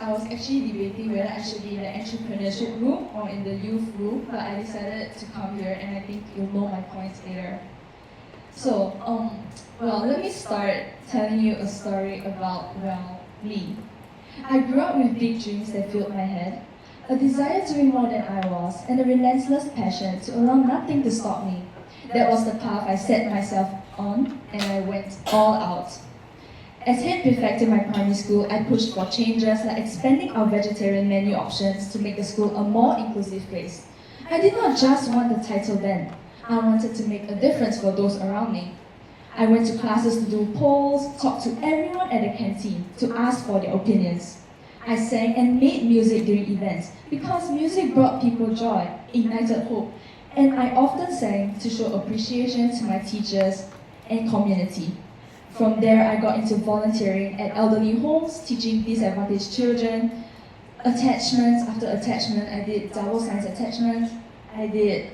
I was actually debating whether I should be in the entrepreneurship room or in the youth room, but I decided to come here, and I think you'll know my points later. So, let me start telling you a story about, me. I grew up with big dreams that filled my head, a desire to be more than I was, and a relentless passion to allow nothing to stop me. That was the path I set myself on, and I went all out. As head prefect in my primary school, I pushed for changes like expanding our vegetarian menu options to make the school a more inclusive place. I did not just want the title then. I wanted to make a difference for those around me. I went to classes to do polls, talk to everyone at the canteen to ask for their opinions. I sang and made music during events because music brought people joy, ignited hope, and I often sang to show appreciation to my teachers and community. From there, I got into volunteering at elderly homes, teaching disadvantaged children. Attachments after attachment, I did double science attachments, I did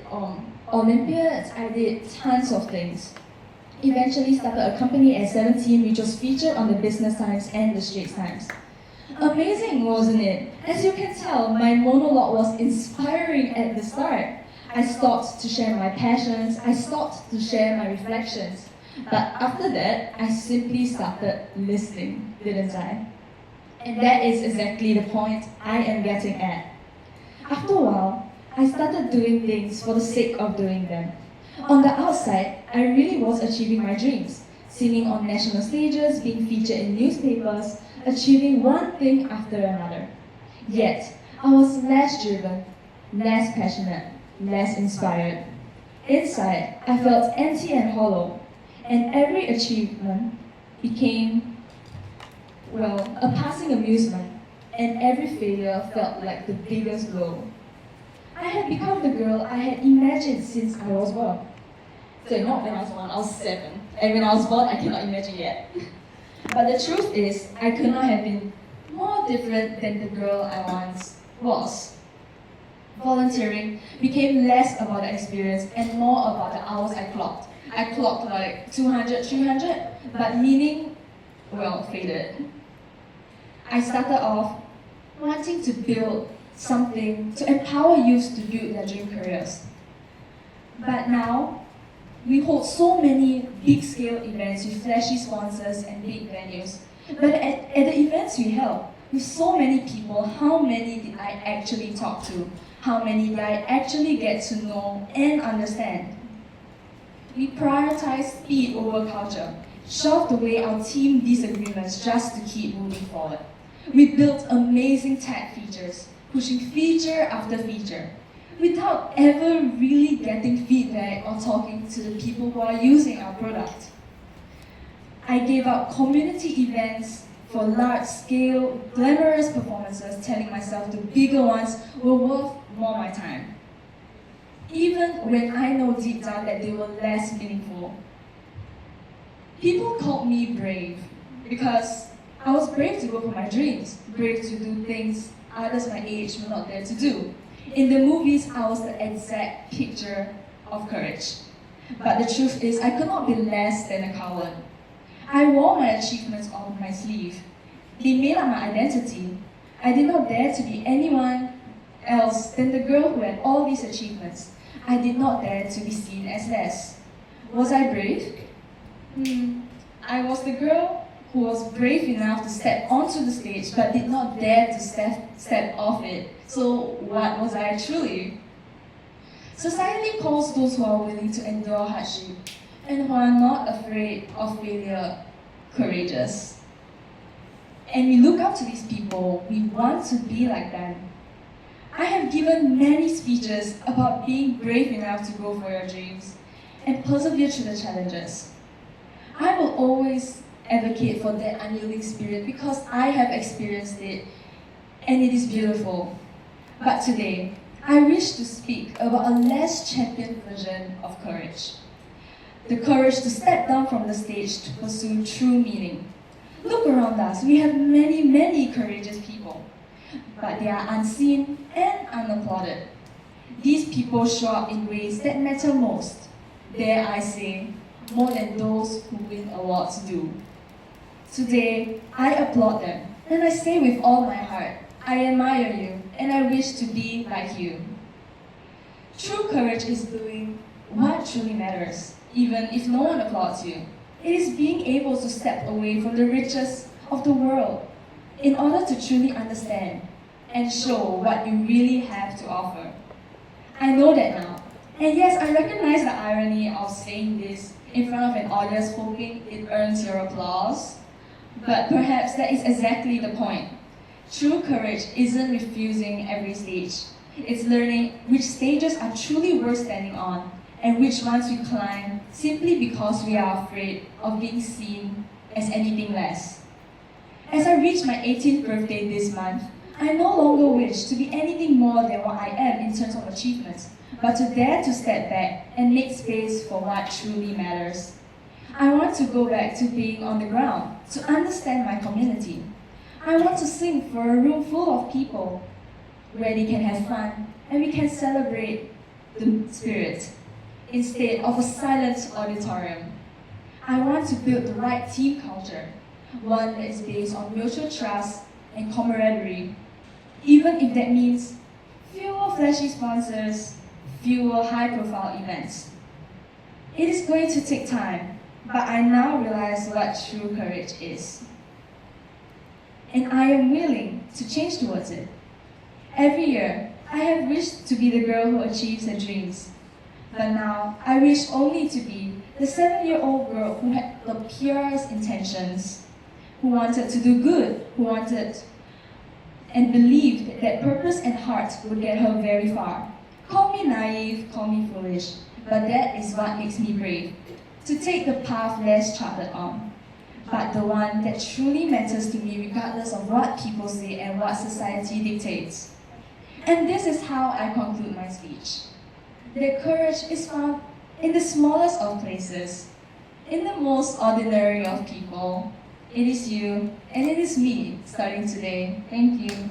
Olympiads, I did tons of things. Eventually started a company at 17 which was featured on the Business Times and the Straits Times. Amazing, wasn't it? As you can tell, my monologue was inspiring at the start. I stopped to share my passions, I stopped to share my reflections. But after that, I simply started listening, didn't I? And that is exactly the point I am getting at. After a while, I started doing things for the sake of doing them. On the outside, I really was achieving my dreams, singing on national stages, being featured in newspapers, achieving one thing after another. Yet, I was less driven, less passionate, less inspired. Inside, I felt empty and hollow. And every achievement became, a passing amusement, and every failure felt like the biggest blow. I had become the girl I had imagined since I was born. So not when I was born, I was 7. And when I was born, I cannot imagine yet. But the truth is, I could not have been more different than the girl I once was. Volunteering became less about the experience and more about the hours I clocked. I clocked like 200, 300, but meaning, faded. I started off wanting to build something to empower youth to build their dream careers. But now, we hold so many big-scale events with flashy sponsors and big venues. But at the events we held, with so many people, how many did I actually talk to? How many did I actually get to know and understand? We prioritized speed over culture, shoved away our team disagreements just to keep moving forward. We built amazing tech features, pushing feature after feature, without ever really getting feedback or talking to the people who are using our product. I gave up community events for large-scale, glamorous performances, telling myself the bigger ones were worth more my time, even when I know deep down that they were less meaningful. People called me brave because I was brave to go for my dreams, brave to do things others my age were not there to do. In the movies, I was the exact picture of courage. But the truth is, I could not be less than a coward. I wore my achievements on my sleeve. They made up my identity. I did not dare to be anyone else than the girl who had all these achievements. I did not dare to be seen as less. Was I brave? I was the girl who was brave enough to step onto the stage but did not dare to step off it. So what was I truly? Society calls those who are willing to endure hardship and who are not afraid of failure courageous. And we look up to these people, we want to be like them. I have given many speeches about being brave enough to go for your dreams and persevere through the challenges. I will always advocate for that unyielding spirit because I have experienced it and it is beautiful. But today, I wish to speak about a less championed version of courage. The courage to step down from the stage to pursue true meaning. Look around us, we have many, many courageous people, but they are unseen and unapplauded. These people show up in ways that matter most, dare I say, more than those who win awards do. Today, I applaud them And I say with all my heart, I admire you and I wish to be like you. True courage is doing what truly matters, even if no one applauds you. It is being able to step away from the riches of the world in order to truly understand and show what you really have to offer. I know that now. And yes, I recognize the irony of saying this in front of an audience hoping it earns your applause. But perhaps that is exactly the point. True courage isn't refusing every stage. It's learning which stages are truly worth standing on and which ones we climb simply because we are afraid of being seen as anything less. As I reach my 18th birthday this month, I no longer wish to be anything more than what I am in terms of achievements, but to dare to step back and make space for what truly matters. I want to go back to being on the ground, to understand my community. I want to sing for a room full of people where they can have fun and we can celebrate the spirit instead of a silent auditorium. I want to build the right team culture, one that is based on mutual trust and camaraderie, even if that means fewer flashy sponsors, fewer high-profile events. It is going to take time, but I now realize what true courage is. And I am willing to change towards it. Every year, I have wished to be the girl who achieves her dreams. But now, I wish only to be the 7-year-old girl who had the purest intentions, who wanted to do good, who wanted and believed that purpose and heart would get her very far. Call me naive, call me foolish, but that is what makes me brave. To take the path less charted on, but the one that truly matters to me regardless of what people say and what society dictates. And this is how I conclude my speech. That courage is found in the smallest of places, in the most ordinary of people. It is you, and it is me, starting today. Thank you.